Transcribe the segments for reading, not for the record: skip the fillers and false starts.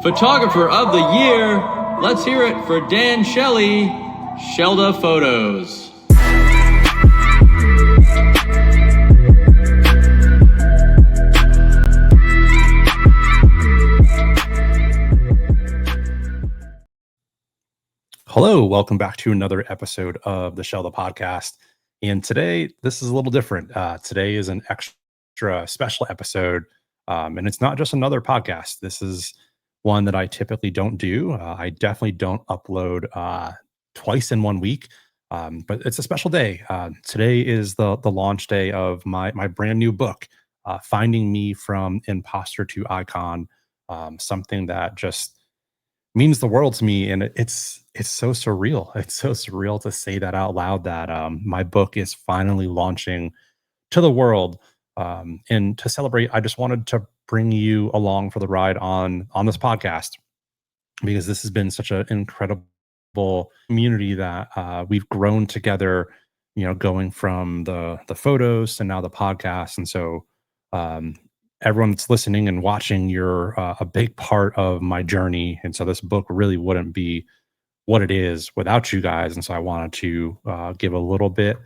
Photographer of the Year, let's hear it for Dan Shelley, Shellda Photos. Hello, welcome back to another episode of the Shellda Podcast. And today, this is a little different. Today is an extra special episode, and it's not just another podcast. This is one that I typically don't do. I definitely don't upload twice in 1 week, but it's a special day. Today is the launch day of my brand new book, Finding Me from Imposter to Icon, something that just means the world to me, and it's so surreal. It's so surreal to say that out loud, that my book is finally launching to the world. And to celebrate, I just wanted to bring you along for the ride on this podcast, because this has been such an incredible community that we've grown together. You know, going from the photos to now the podcast, and so um, everyone that's listening and watching, you're a big part of my journey. And so this book really wouldn't be what it is without you guys. And so I wanted to give a little bit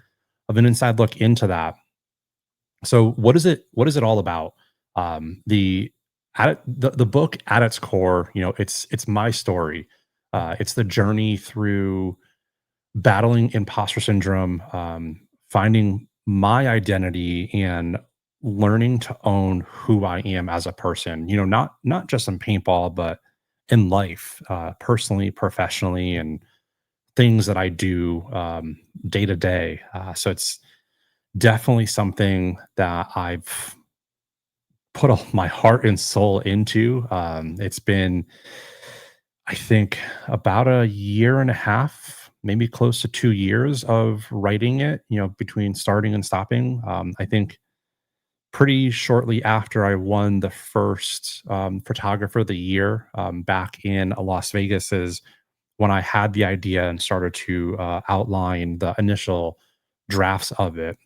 of an inside look into that. So what is it all about? The book at its core, you know, it's my story. It's the journey through battling imposter syndrome, finding my identity, and learning to own who I am as a person. You know, not just in paintball, but in life, personally, professionally, and things that I do day to day. So it's definitely something that I've put all my heart and soul into. It's been, I think, about a year and a half, maybe close to 2 years of writing it, you know, between starting and stopping. I think pretty shortly after I won the first photographer of the year back in Las Vegas is when I had the idea and started to outline the initial drafts of it.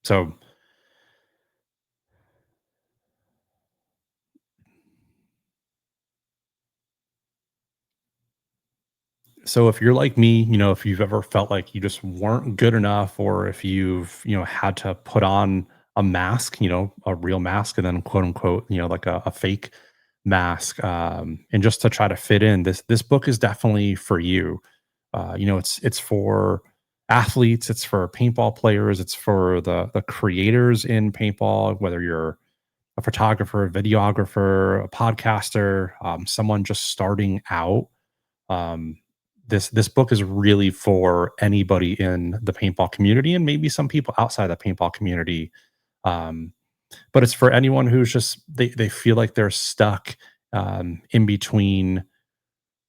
So if you're like me, you know, if you've ever felt like you just weren't good enough, or if you've, you know, had to put on a mask, you know, a real mask, and then quote unquote, you know, like a fake mask, and just to try to fit in, this book is definitely for you. You know, it's for athletes, it's for paintball players, it's for the creators in paintball, whether you're a photographer, a videographer, a podcaster, someone just starting out. Um, this book is really for anybody in the paintball community, and maybe some people outside the paintball community. Um, but it's for anyone who's just they feel like they're stuck in between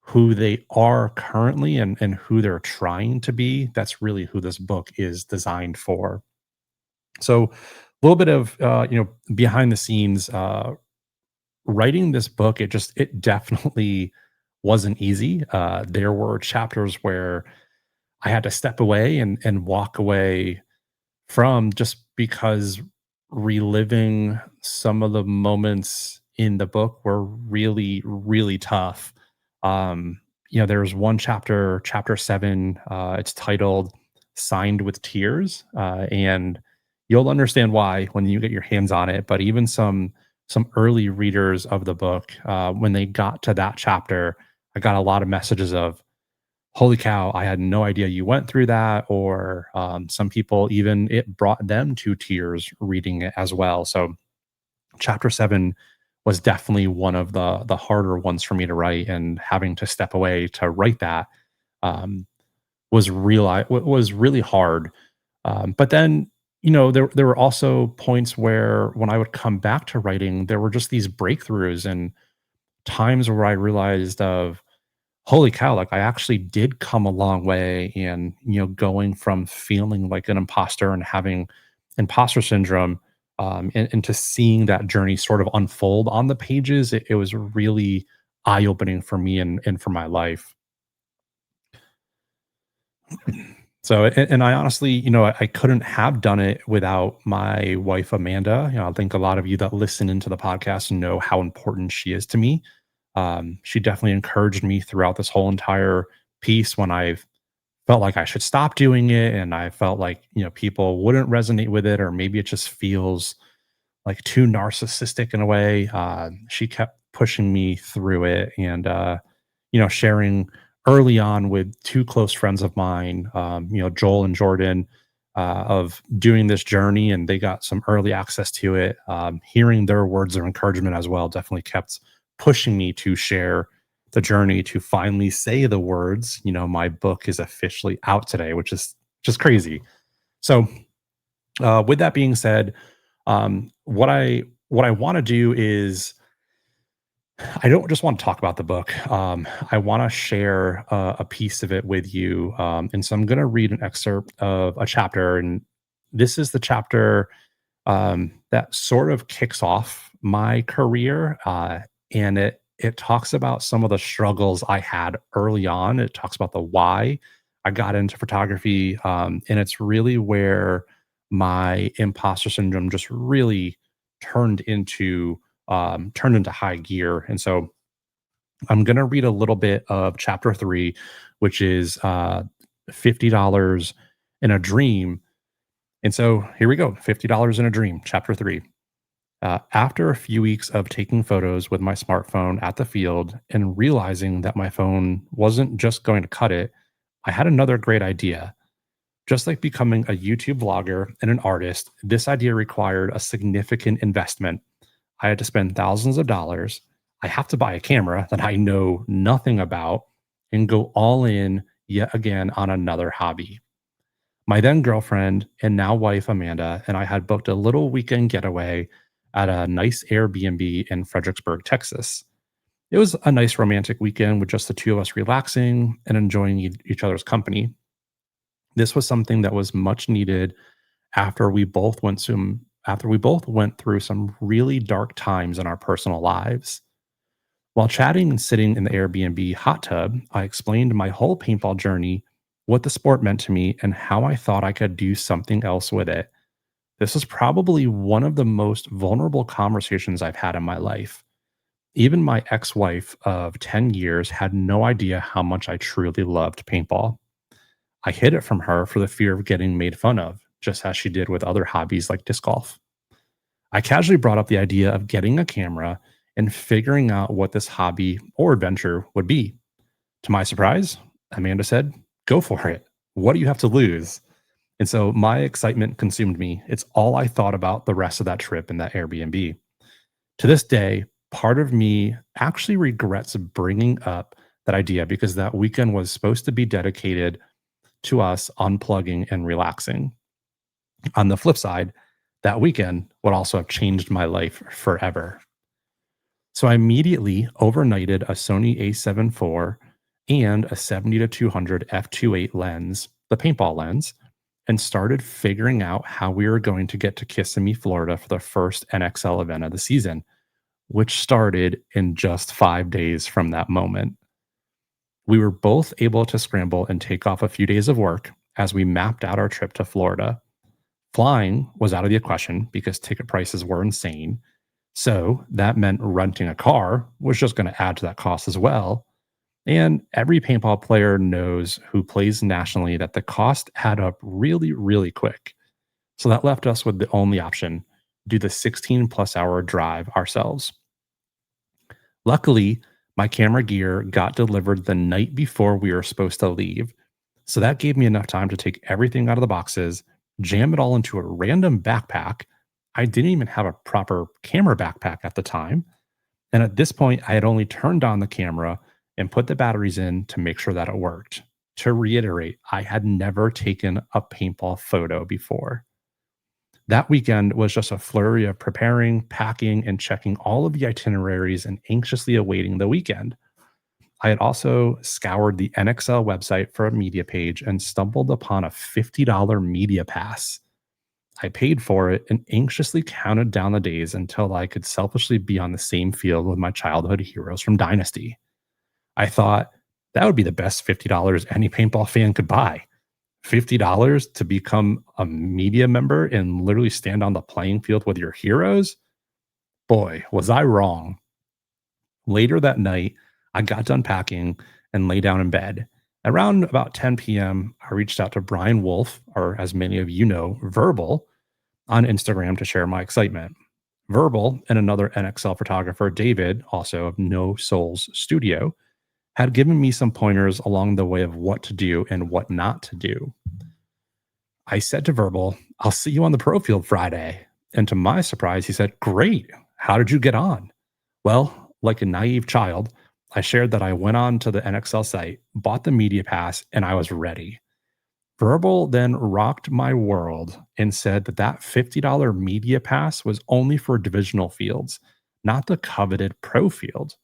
who they are currently and who they're trying to be. That's really who this book is designed for. So a little bit of you know, behind the scenes, writing this book, it definitely wasn't easy. There were chapters where I had to step away and walk away from, just because reliving some of the moments in the book were really, really tough. You know, there's one chapter 7, it's titled Signed with Tears. And you'll understand why when you get your hands on it. But even some early readers of the book, when they got to that chapter, I got a lot of messages of, holy cow, I had no idea you went through that. Or some people, even it brought them to tears reading it as well. So chapter 7 was definitely one of the harder ones for me to write, and having to step away to write that um, was really hard. But then, you know, there were also points where when I would come back to writing, there were just these breakthroughs and times where I realized of, holy cow, like I actually did come a long way. And, you know, going from feeling like an imposter and having imposter syndrome, and to seeing that journey sort of unfold on the pages, it was really eye-opening for me and for my life. So, and I honestly, I couldn't have done it without my wife, Amanda. I think a lot of you that listen into the podcast know how important she is to me. She definitely encouraged me throughout this whole entire piece when I felt like I should stop doing it. And I felt like, people wouldn't resonate with it, or maybe it just feels like too narcissistic in a way. She kept pushing me through it, and sharing early on with two close friends of mine, Joel and Jordan, of doing this journey, and they got some early access to it. Hearing their words of encouragement as well definitely kept pushing me to share the journey, to finally say the words. My book is officially out today, which is just crazy. So, with that being said, what I want to do is, I don't just want to talk about the book. I want to share a piece of it with you. And so I'm going to read an excerpt of a chapter. And this is the chapter that sort of kicks off my career. And it talks about some of the struggles I had early on. It talks about the why I got into photography. And it's really where my imposter syndrome just really turned into turned into high gear. And so I'm going to read a little bit of chapter 3, which is $50 in a dream. And so here we go, $50 in a dream, chapter 3. After a few weeks of taking photos with my smartphone at the field and realizing that my phone wasn't just going to cut it, I had another great idea. Just like becoming a YouTube vlogger and an artist, this idea required a significant investment. I had to spend thousands of dollars. I have to buy a camera that I know nothing about and go all in yet again on another hobby. My then girlfriend and now wife, Amanda, and I had booked a little weekend getaway at a nice Airbnb in Fredericksburg, Texas. It was a nice romantic weekend with just the two of us relaxing and enjoying each other's company. This was something that was much needed after we both went through some really dark times in our personal lives. While chatting and sitting in the Airbnb hot tub, I explained my whole paintball journey, what the sport meant to me, and how I thought I could do something else with it. This was probably one of the most vulnerable conversations I've had in my life. Even my ex wife of 10 years had no idea how much I truly loved paintball. I hid it from her for the fear of getting made fun of, just as she did with other hobbies like disc golf. I casually brought up the idea of getting a camera and figuring out what this hobby or adventure would be. To my surprise, Amanda said, "Go for it. What do you have to lose?" And so my excitement consumed me. It's all I thought about the rest of that trip in that Airbnb. To this day, part of me actually regrets bringing up that idea because that weekend was supposed to be dedicated to us unplugging and relaxing. On the flip side, that weekend would also have changed my life forever. So I immediately overnighted a Sony A7 IV and a 70 to 200 f2.8 lens, the paintball lens, and started figuring out how we were going to get to Kissimmee, Florida for the first NXL event of the season, which started in just 5 days from that moment. We were both able to scramble and take off a few days of work as we mapped out our trip to Florida. Flying was out of the question because ticket prices were insane. So that meant renting a car was just going to add to that cost as well. And every paintball player knows who plays nationally that the cost add up really, really quick. So that left us with the only option: do the 16+ hour drive ourselves. Luckily, my camera gear got delivered the night before we were supposed to leave. So that gave me enough time to take everything out of the boxes, jam it all into a random backpack. I didn't even have a proper camera backpack at the time. And at this point, I had only turned on the camera and put the batteries in to make sure that it worked. To reiterate, I had never taken a paintball photo before. That weekend was just a flurry of preparing, packing, and checking all of the itineraries and anxiously awaiting the weekend. I had also scoured the NXL website for a media page and stumbled upon a $50 media pass. I paid for it and anxiously counted down the days until I could selfishly be on the same field with my childhood heroes from Dynasty. I thought that would be the best $50 any paintball fan could buy. $50 to become a media member and literally stand on the playing field with your heroes? Boy, was I wrong. Later that night, I got done packing and lay down in bed. Around about 10 p.m., I reached out to Brian Wolf, or as many of you know, Verbal, on Instagram to share my excitement. Verbal and another NXL photographer, David, also of No Souls Studio, had given me some pointers along the way of what to do and what not to do. I said to Verbal, I'll see you on the pro field Friday. And to my surprise, he said, Great. How did you get on? Well, like a naive child, I shared that I went on to the NXL site, bought the media pass, and I was ready. Verbal then rocked my world and said that that $50 media pass was only for divisional fields, not the coveted pro field.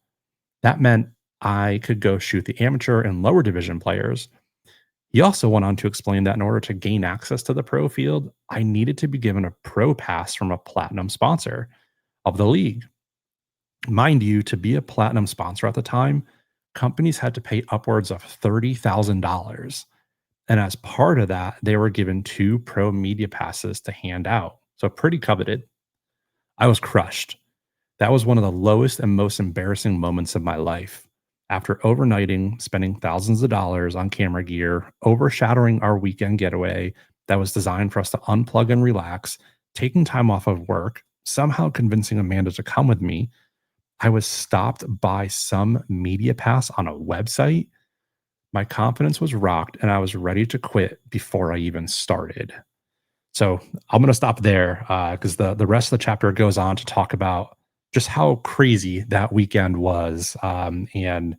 That meant I could go shoot the amateur and lower division players. He also went on to explain that in order to gain access to the pro field, I needed to be given a pro pass from a platinum sponsor of the league. Mind you, to be a platinum sponsor at the time, companies had to pay upwards of $30,000. And as part of that, they were given 2 pro media passes to hand out. So pretty coveted. I was crushed. That was one of the lowest and most embarrassing moments of my life. After overnighting, spending thousands of dollars on camera gear, overshadowing our weekend getaway that was designed for us to unplug and relax, taking time off of work, somehow convincing Amanda to come with me, I was stopped by some media pass on a website. My confidence was rocked and I was ready to quit before I even started. So I'm going to stop there because the rest of the chapter goes on to talk about just how crazy that weekend was, and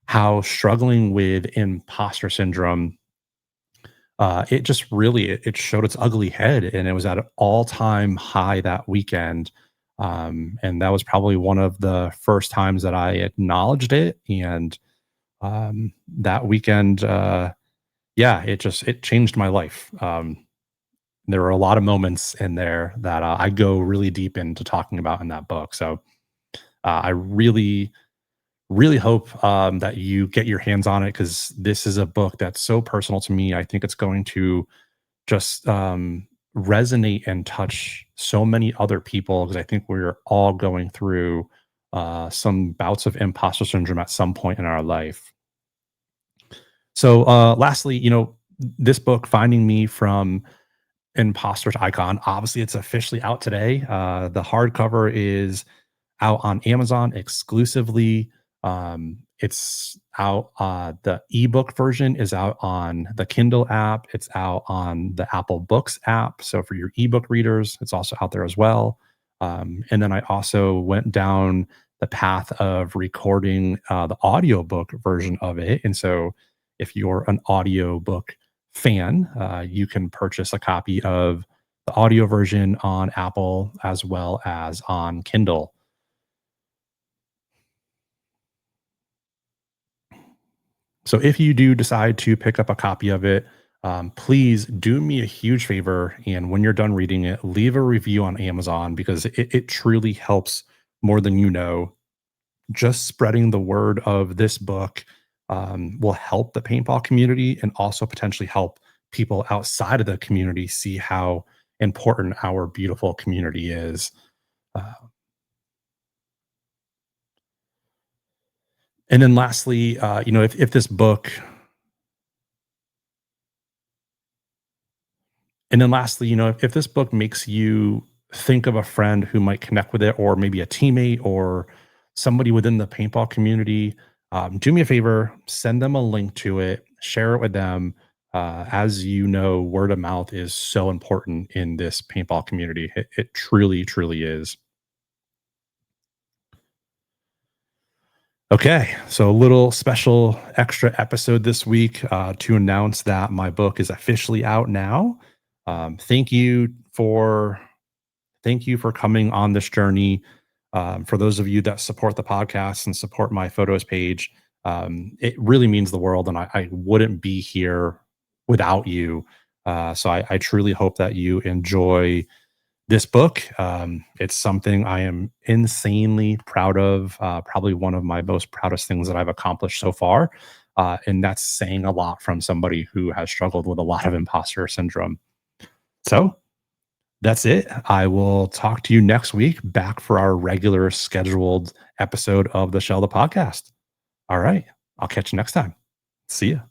how struggling with imposter syndrome, it just really it showed its ugly head, and it was at an all-time high that weekend. And that was probably one of the first times that I acknowledged it. And that weekend, yeah, it changed my life. There were a lot of moments in there that I go really deep into talking about in that book. So I really, really hope that you get your hands on it because this is a book that's so personal to me. I think it's going to just resonate and touch so many other people because I think we're all going through some bouts of imposter syndrome at some point in our life. So, lastly, this book, Finding Me from Imposter to Icon, obviously it's officially out today. The hardcover is out on Amazon exclusively. It's out. The ebook version is out on the Kindle app. It's out on the Apple Books app. So for your ebook readers, it's also out there as well. And then I also went down the path of recording the audiobook version of it. And so if you're an audiobook fan, you can purchase a copy of the audio version on Apple as well as on Kindle. So if you do decide to pick up a copy of it, please do me a huge favor. And when you're done reading it, leave a review on Amazon because it truly helps more than you know. Just spreading the word of this book will help the paintball community and also potentially help people outside of the community see how important our beautiful community is. Uh, and then lastly, if this book And then lastly, if this book makes you think of a friend who might connect with it, or maybe a teammate or somebody within the paintball community, do me a favor, send them a link to it, share it with them. As you know, word of mouth is so important in this paintball community. It truly, truly is. Okay, so a little special extra episode this week to announce that my book is officially out now. Um, thank you for Thank you for coming on this journey. For those of you that support the podcast and support my photos page, it really means the world, and I wouldn't be here without you. So I truly hope that you enjoy this book. It's something I am insanely proud of, probably one of my most proudest things that I've accomplished so far. And that's saying a lot from somebody who has struggled with a lot of imposter syndrome. So that's it. I will talk to you next week, back for our regular scheduled episode of the Shellda Podcast. All right. I'll catch you next time. See ya.